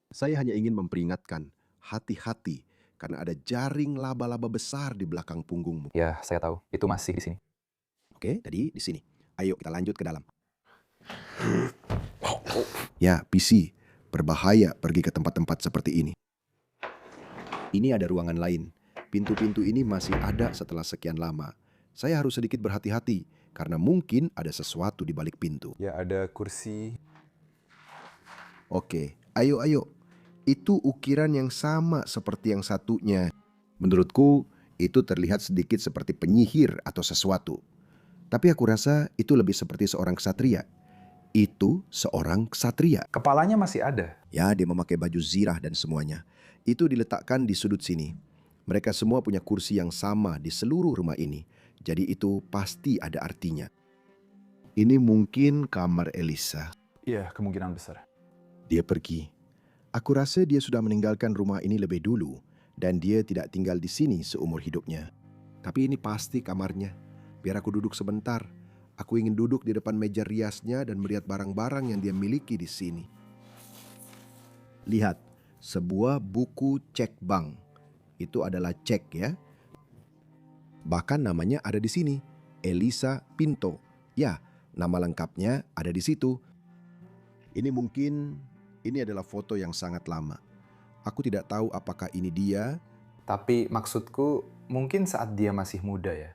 Saya hanya ingin memperingatkan, hati-hati karena ada jaring laba-laba besar di belakang punggungmu. Ya, saya tahu. Itu masih di sini. Oke, tadi di sini. Ayo kita lanjut ke dalam. Ya, PC. Berbahaya pergi ke tempat-tempat seperti ini. Ini ada ruangan lain. Pintu-pintu ini masih ada setelah sekian lama. Saya harus sedikit berhati-hati karena mungkin ada sesuatu di balik pintu. Ya, ada kursi. Oke, ayo. Itu ukiran yang sama seperti yang satunya. Menurutku, itu terlihat sedikit seperti penyihir atau sesuatu. Tapi aku rasa itu lebih seperti seorang ksatria. Itu seorang ksatria. Kepalanya masih ada. Ya, dia memakai baju zirah dan semuanya. Itu diletakkan di sudut sini. Mereka semua punya kursi yang sama di seluruh rumah ini. Jadi itu pasti ada artinya. Ini mungkin kamar Elisa. Iya, kemungkinan besar. Dia pergi. Aku rasa dia sudah meninggalkan rumah ini lebih dulu dan dia tidak tinggal di sini seumur hidupnya. Tapi ini pasti kamarnya. Biar aku duduk sebentar. Aku ingin duduk di depan meja riasnya dan melihat barang-barang yang dia miliki di sini. Lihat, sebuah buku cek bank. Itu adalah cek ya. Bahkan namanya ada di sini, Elisa Pinto. Ya, nama lengkapnya ada di situ. Ini adalah foto yang sangat lama. Aku tidak tahu apakah ini dia. Tapi maksudku, mungkin saat dia masih muda ya.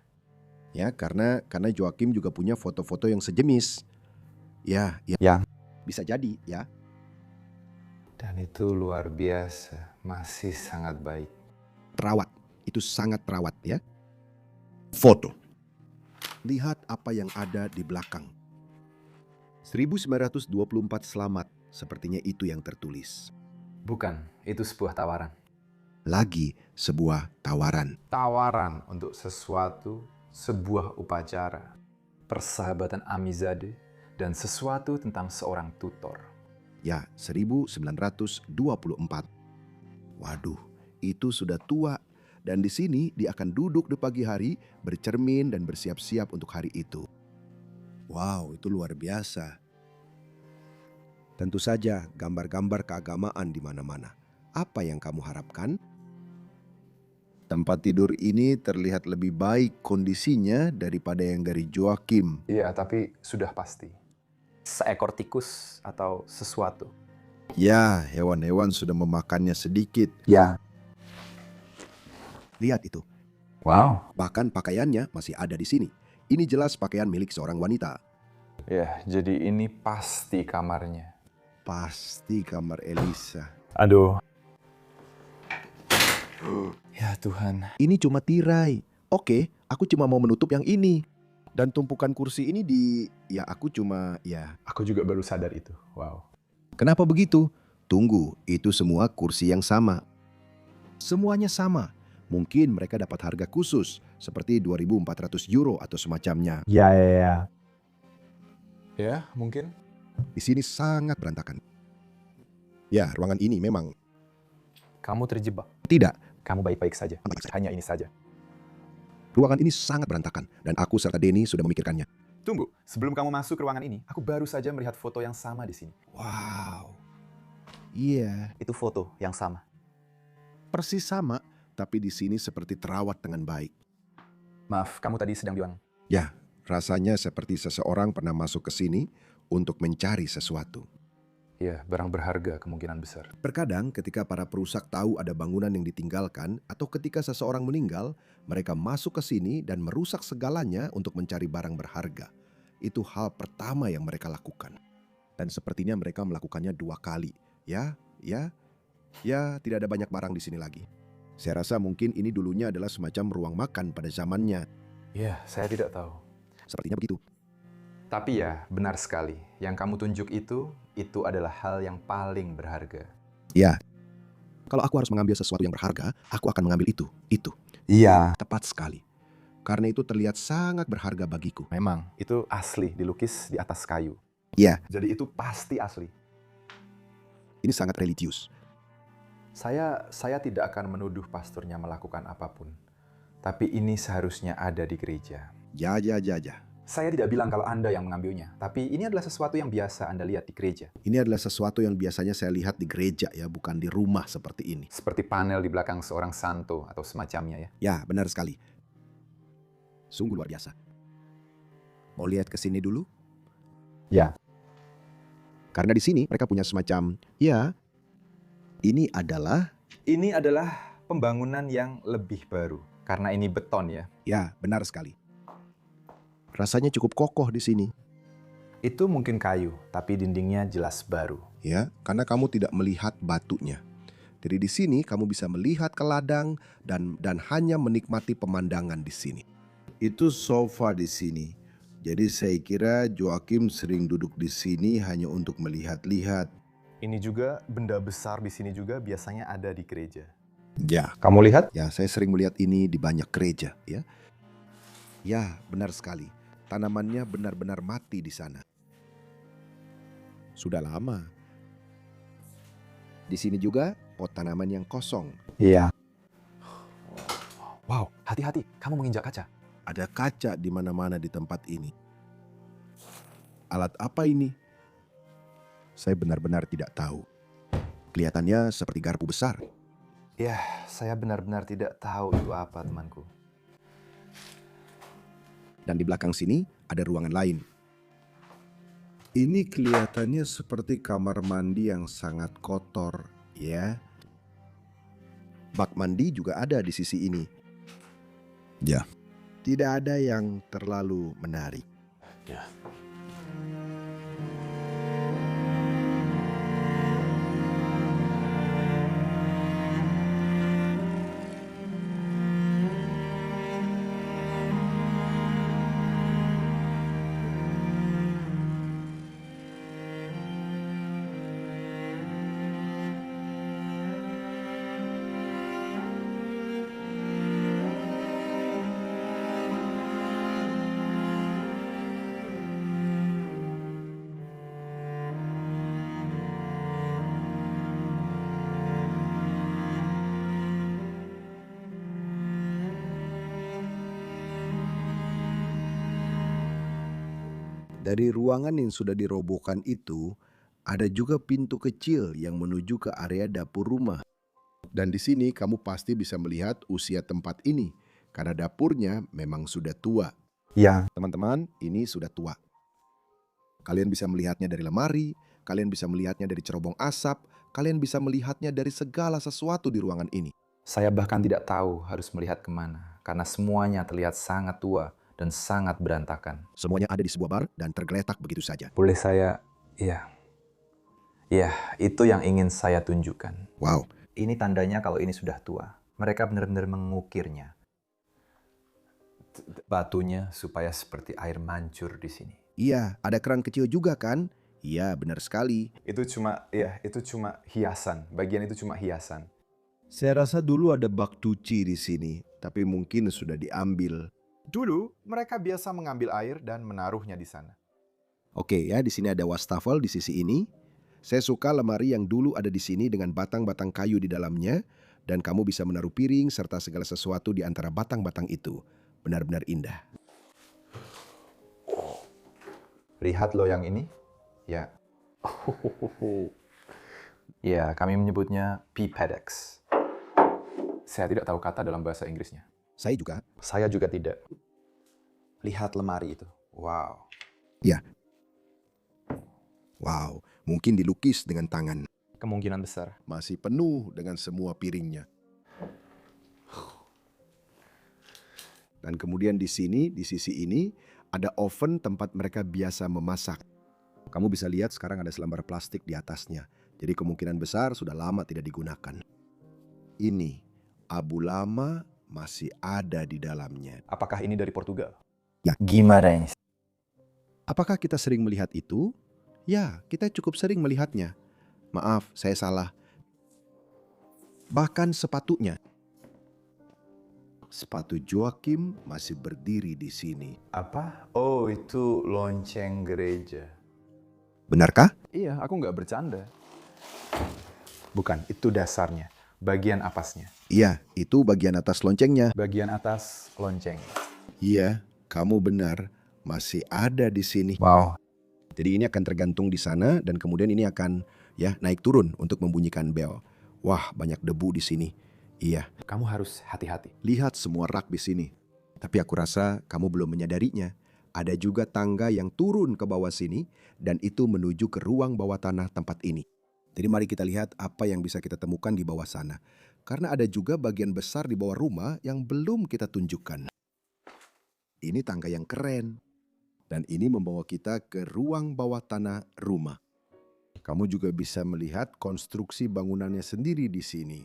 Ya, karena Joakim juga punya foto-foto yang sejenis. Ya. Bisa jadi, ya. Dan itu luar biasa, masih sangat baik. Terawat, itu sangat terawat ya. Foto. Lihat apa yang ada di belakang. 1924 selamat, sepertinya itu yang tertulis. Bukan, itu sebuah tawaran. Lagi sebuah tawaran. Tawaran untuk sesuatu, sebuah upacara, persahabatan amizade, dan sesuatu tentang seorang tutor. Ya, 1924. Waduh, itu sudah tua. Dan di sini dia akan duduk di pagi hari, bercermin dan bersiap-siap untuk hari itu. Wow, itu luar biasa. Tentu saja gambar-gambar keagamaan di mana-mana. Apa yang kamu harapkan? Tempat tidur ini terlihat lebih baik kondisinya daripada yang dari Joakim. Iya, tapi sudah pasti. Seekor tikus atau sesuatu. Ya, hewan-hewan sudah memakannya sedikit. Ya. Lihat itu. Wow. Bahkan pakaiannya masih ada di sini. Ini jelas pakaian milik seorang wanita. Ya, jadi ini pasti kamarnya. Pasti kamar Elisa. Aduh. Ya Tuhan. Ini cuma tirai. Oke, aku cuma mau menutup yang ini. Dan tumpukan kursi ini aku Aku juga baru sadar itu. Wow. Kenapa begitu? Tunggu, itu semua kursi yang sama. Semuanya sama. Mungkin mereka dapat harga khusus, seperti 2.400 euro atau semacamnya. Ya. Ya, mungkin. Di sini sangat berantakan. Ya, ruangan ini memang Kamu terjebak. tidak. Kamu baik-baik saja. Hanya ini saja. Ruangan ini sangat berantakan, dan aku serta Denny sudah memikirkannya. Tunggu, sebelum kamu masuk ke ruangan ini, aku baru saja melihat foto yang sama di sini. Wow. Iya, Itu foto yang sama. persis sama, tapi di sini seperti terawat dengan baik. Maaf, kamu tadi sedang bilang. Ya, rasanya seperti seseorang pernah masuk ke sini untuk mencari sesuatu. Iya, barang berharga kemungkinan besar. Terkadang ketika para perusak tahu ada bangunan yang ditinggalkan atau ketika seseorang meninggal, mereka masuk ke sini dan merusak segalanya untuk mencari barang berharga. Itu hal pertama yang mereka lakukan. Dan sepertinya mereka melakukannya 2 kali. Ya, tidak ada banyak barang di sini lagi. Saya rasa mungkin ini dulunya adalah semacam ruang makan pada zamannya. Iya, saya tidak tahu. Sepertinya begitu. Tapi ya, benar sekali. Yang kamu tunjuk itu adalah hal yang paling berharga. Ya, kalau aku harus mengambil sesuatu yang berharga, aku akan mengambil itu. Iya. Tepat sekali. Karena itu terlihat sangat berharga bagiku. Memang, itu asli dilukis di atas kayu. Ya, Jadi itu pasti asli. ini sangat religius. Saya tidak akan menuduh pastornya melakukan apapun. Tapi ini seharusnya ada di gereja. Ya. Saya tidak bilang kalau Anda yang mengambilnya, tapi ini adalah sesuatu yang biasa Anda lihat di gereja. Ini adalah sesuatu yang biasanya saya lihat di gereja ya, bukan di rumah seperti ini. Seperti panel di belakang seorang santo atau semacamnya ya. Ya, benar sekali. Sungguh luar biasa. Mau lihat ke sini dulu? Ya. Karena di sini mereka punya semacam, ini adalah pembangunan yang lebih baru. Karena ini beton ya. Ya, benar sekali. Rasanya cukup kokoh di sini. Itu mungkin kayu, tapi dindingnya jelas baru. Ya, karena kamu tidak melihat batunya. Jadi di sini kamu bisa melihat ke ladang dan hanya menikmati pemandangan di sini. Itu sofa di sini. Jadi saya kira Joakim sering duduk di sini hanya untuk melihat-lihat. Ini juga benda besar di sini juga biasanya ada di gereja. Ya, Kamu lihat? ya saya sering melihat ini di banyak gereja, ya. Ya, benar sekali. Tanamannya benar-benar mati di sana. Sudah lama. Di sini juga pot tanaman yang kosong. Iya. Wow, hati-hati, kamu menginjak kaca. Ada kaca di mana-mana di tempat ini. Alat apa ini? Saya benar-benar tidak tahu. Kelihatannya seperti garpu besar. Ya, saya benar-benar tidak tahu itu apa, temanku. Dan di belakang sini ada ruangan lain. Ini kelihatannya seperti kamar mandi yang sangat kotor, ya. Bak mandi juga ada di sisi ini. Ya, tidak ada yang terlalu menarik. Ya. Dari ruangan yang sudah dirobohkan itu, ada juga pintu kecil yang menuju ke area dapur rumah. Dan di sini kamu pasti bisa melihat usia tempat ini, karena dapurnya memang sudah tua. Ya. Teman-teman, ini sudah tua. Kalian bisa melihatnya dari lemari, kalian bisa melihatnya dari cerobong asap, kalian bisa melihatnya dari segala sesuatu di ruangan ini. Saya bahkan tidak tahu harus melihat kemana, karena semuanya terlihat sangat tua dan sangat berantakan. Semuanya ada di sebuah bar dan tergeletak begitu saja. Boleh saya... Iya. Ya, itu yang ingin saya tunjukkan. Wow, Ini tandanya kalau ini sudah tua. Mereka benar-benar mengukirnya. Batunya supaya seperti air mancur di sini. iya, ada keran kecil juga kan? Iya, benar sekali. Itu cuma hiasan. Bagian itu cuma hiasan. Saya rasa dulu ada bak cuci di sini, tapi mungkin sudah diambil. Dulu, mereka biasa mengambil air dan menaruhnya di sana. Oke ya, di sini ada wastafel di sisi ini. Saya suka lemari yang dulu ada di sini dengan batang-batang kayu di dalamnya, dan kamu bisa menaruh piring serta segala sesuatu di antara batang-batang itu. Benar-benar indah. Lihat loh yang ini. Ya. Ya, kami menyebutnya P-Pedex. Saya tidak tahu kata dalam bahasa Inggrisnya. Saya juga. Saya juga tidak. Lihat lemari itu. Wow. Ya. Wow, mungkin dilukis dengan tangan. Kemungkinan besar. Masih penuh dengan semua piringnya. Dan kemudian di sini, di sisi ini, ada oven tempat mereka biasa memasak. Kamu bisa lihat sekarang ada selembar plastik di atasnya. Jadi kemungkinan besar sudah lama tidak digunakan. Ini, abu lama masih ada di dalamnya. Apakah ini dari Portugal? Ya. Guimarães. Apakah kita sering melihat itu? Ya, kita cukup sering melihatnya. Maaf, saya salah. Bahkan sepatunya. Sepatu Joachim masih berdiri di sini. Apa? Oh, itu lonceng gereja. Benarkah? Iya, aku nggak bercanda. Bukan, itu dasarnya. Bagian atasnya. Iya, itu bagian atas loncengnya. Bagian atas lonceng. Iya, kamu benar. Masih ada di sini. Wow. Jadi ini akan tergantung di sana dan kemudian ini akan ya naik turun untuk membunyikan bel. Wah, banyak debu di sini. Iya, Kamu harus hati-hati. lihat semua rak di sini. Tapi aku rasa kamu belum menyadarinya. Ada juga tangga yang turun ke bawah sini dan itu menuju ke ruang bawah tanah tempat ini. Jadi mari kita lihat apa yang bisa kita temukan di bawah sana. Karena ada juga bagian besar di bawah rumah yang belum kita tunjukkan. Ini tangga yang keren. Dan ini membawa kita ke ruang bawah tanah rumah. Kamu juga bisa melihat konstruksi bangunannya sendiri di sini.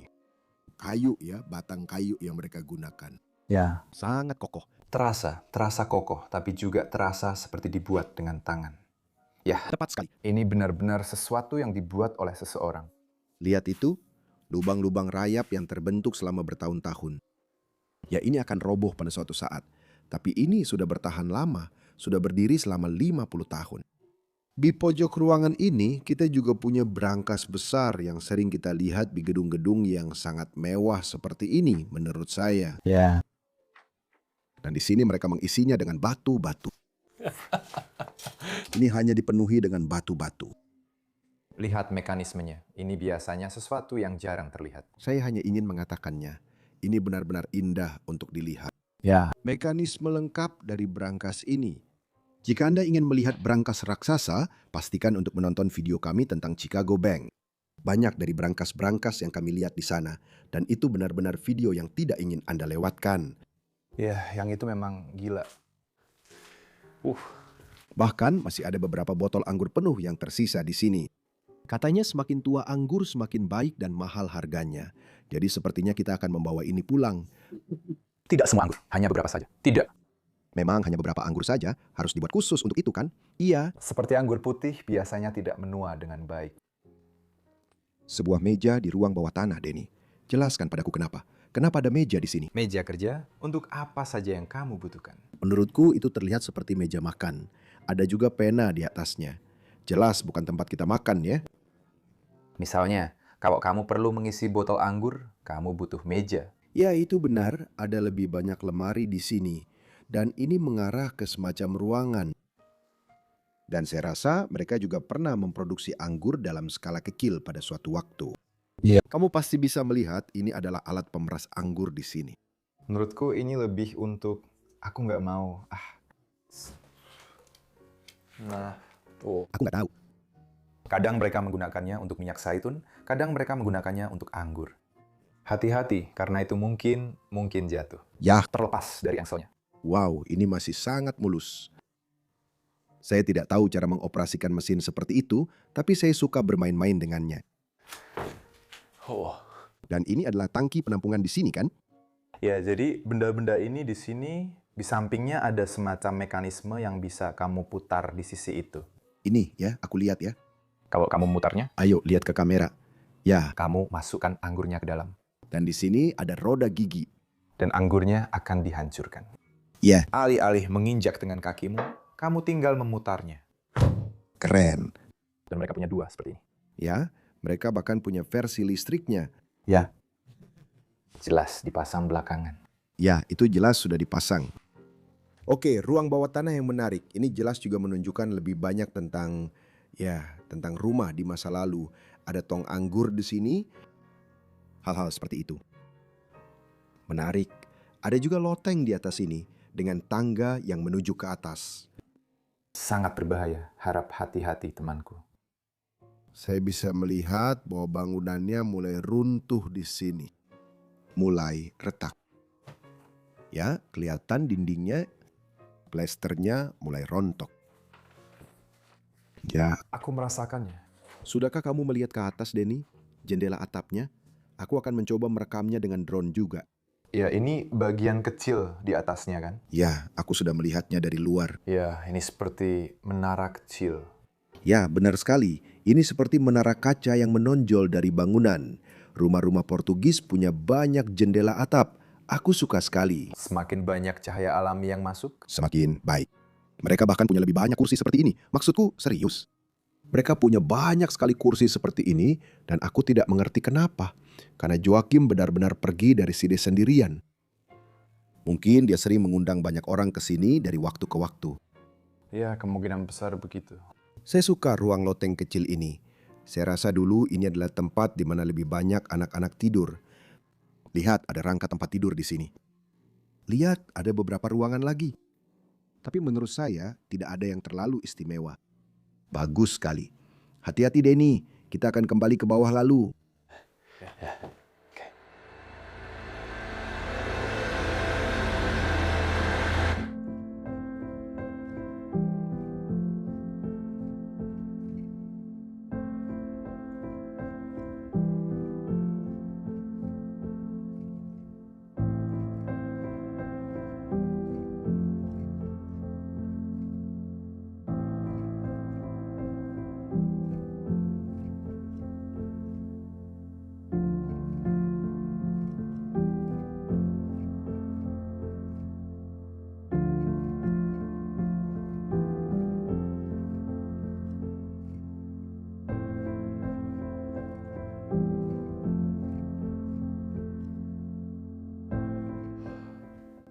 Kayu ya, batang kayu yang mereka gunakan. Ya. Sangat kokoh. Terasa kokoh, tapi juga terasa seperti dibuat dengan tangan. Ya, Tepat sekali. ini benar-benar sesuatu yang dibuat oleh seseorang. Lihat itu, lubang-lubang rayap yang terbentuk selama bertahun-tahun. Ya ini akan roboh pada suatu saat. Tapi ini sudah bertahan lama, sudah berdiri selama 50 tahun. Di pojok ruangan ini kita juga punya brankas besar yang sering kita lihat di gedung-gedung yang sangat mewah seperti ini menurut saya. Ya. Dan di sini mereka mengisinya dengan batu-batu. Ini hanya dipenuhi dengan batu-batu. Lihat mekanismenya. Ini biasanya sesuatu yang jarang terlihat. Saya hanya ingin mengatakannya. Ini benar-benar indah untuk dilihat. Ya. Mekanisme lengkap dari brankas ini. Jika Anda ingin melihat brankas raksasa, pastikan untuk menonton video kami tentang Chicago Bank. Banyak dari brankas-brankas yang kami lihat di sana, dan itu benar-benar video yang tidak ingin Anda lewatkan. Ya, yang itu memang gila. Bahkan masih ada beberapa botol anggur penuh yang tersisa di sini. Katanya semakin tua anggur semakin baik dan mahal harganya. Jadi sepertinya kita akan membawa ini pulang. Tidak semua anggur, hanya beberapa saja. Tidak. Memang hanya beberapa anggur saja, harus dibuat khusus untuk itu kan? Iya. Seperti anggur putih biasanya tidak menua dengan baik. Sebuah meja di ruang bawah tanah, Denny. Jelaskan padaku kenapa. Kenapa ada meja di sini? Meja kerja untuk apa saja yang kamu butuhkan. Menurutku itu terlihat seperti meja makan. Ada juga pena di atasnya. Jelas bukan tempat kita makan ya. Misalnya, kalau kamu perlu mengisi botol anggur, kamu butuh meja. Ya itu benar, ada lebih banyak lemari di sini. Dan ini mengarah ke semacam ruangan. Dan saya rasa mereka juga pernah memproduksi anggur dalam skala kecil pada suatu waktu. Iya. Kamu pasti bisa melihat ini adalah alat pemeras anggur di sini. Menurutku ini lebih untuk, aku nggak mau. Aku nggak tahu. Kadang mereka menggunakannya untuk minyak zaitun, kadang mereka menggunakannya untuk anggur. Hati-hati, karena itu mungkin jatuh. Ya, Terlepas dari engselnya. wow, ini masih sangat mulus. Saya tidak tahu cara mengoperasikan mesin seperti itu, tapi saya suka bermain-main dengannya. Dan ini adalah tangki penampungan di sini kan? Ya, jadi benda-benda ini di sini, di sampingnya ada semacam mekanisme yang bisa kamu putar di sisi itu. Ini ya, aku lihat ya. Kalau kamu memutarnya, Ayo lihat ke kamera. Ya, kamu masukkan anggurnya ke dalam. dan di sini ada roda gigi. Dan anggurnya akan dihancurkan. Ya, Alih-alih menginjak dengan kakimu, kamu tinggal memutarnya. keren. Dan mereka punya dua seperti ini. Ya, mereka bahkan punya versi listriknya. Ya. Jelas dipasang belakangan. Ya, itu jelas sudah dipasang. Oke, ruang bawah tanah yang menarik. Ini jelas juga menunjukkan lebih banyak tentang rumah di masa lalu. Ada tong anggur di sini. Hal-hal seperti itu. Menarik. Ada juga loteng di atas ini dengan tangga yang menuju ke atas. Sangat berbahaya. Harap hati-hati, temanku. Saya bisa melihat bahwa bangunannya mulai runtuh di sini. Mulai retak. Ya, kelihatan dindingnya, plesternya mulai rontok. Ya, Aku merasakannya. sudahkah kamu melihat ke atas, Denny? Jendela atapnya? Aku akan mencoba merekamnya dengan drone juga. Ya, ini bagian kecil di atasnya kan? Ya, aku sudah melihatnya dari luar. Ya, ini seperti menara kecil. Ya, benar sekali. Ini seperti menara kaca yang menonjol dari bangunan. Rumah-rumah Portugis punya banyak jendela atap. Aku suka sekali. Semakin banyak cahaya alami yang masuk, Semakin baik. Mereka bahkan punya lebih banyak kursi seperti ini. Maksudku, serius. Mereka punya banyak sekali kursi seperti ini, dan aku tidak mengerti kenapa. Karena Joakim benar-benar pergi dari sini sendirian. Mungkin dia sering mengundang banyak orang ke sini dari waktu ke waktu. ya kemungkinan besar begitu. Saya suka ruang loteng kecil ini. Saya rasa dulu ini adalah tempat di mana lebih banyak anak-anak tidur. Lihat, ada rangka tempat tidur di sini. Lihat, ada beberapa ruangan lagi. Tapi menurut saya, tidak ada yang terlalu istimewa. Bagus sekali. Hati-hati, Denny. Kita akan kembali ke bawah lalu.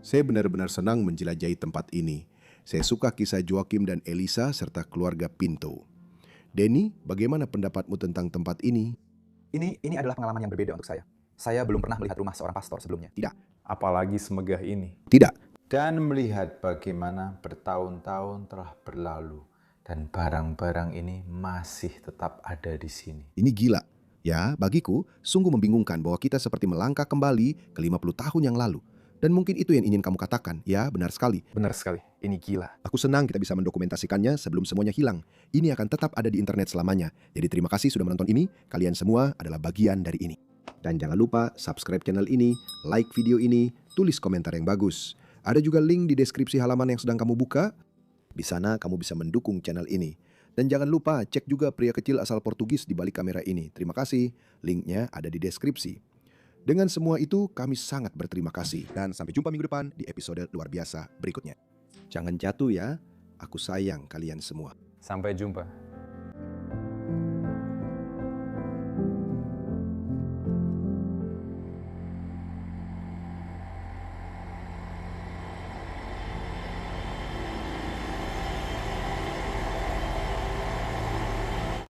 Saya benar-benar senang menjelajahi tempat ini. Saya suka kisah Joakim dan Elisa serta keluarga Pinto. Denny, bagaimana pendapatmu tentang tempat ini? Ini adalah pengalaman yang berbeda untuk saya. Saya belum pernah melihat rumah seorang pastor sebelumnya. Apalagi semegah ini. Tidak. Dan melihat bagaimana bertahun-tahun telah berlalu dan barang-barang ini masih tetap ada di sini. Ini gila. Ya, bagiku sungguh membingungkan bahwa kita seperti melangkah kembali ke 50 tahun yang lalu. Dan mungkin itu yang ingin kamu katakan. Ya, benar sekali. Benar sekali, ini gila. Aku senang kita bisa mendokumentasikannya sebelum semuanya hilang. Ini akan tetap ada di internet selamanya. Jadi terima kasih sudah menonton ini. Kalian semua adalah bagian dari ini. Dan jangan lupa subscribe channel ini, like video ini, tulis komentar yang bagus. Ada juga link di deskripsi halaman yang sedang kamu buka. Di sana kamu bisa mendukung channel ini. Dan jangan lupa cek juga pria kecil asal Portugis di balik kamera ini. Terima kasih. Linknya ada di deskripsi. Dengan semua itu, kami sangat berterima kasih. Dan sampai jumpa minggu depan di episode luar biasa berikutnya. Jangan jatuh ya. Aku sayang kalian semua. Sampai jumpa.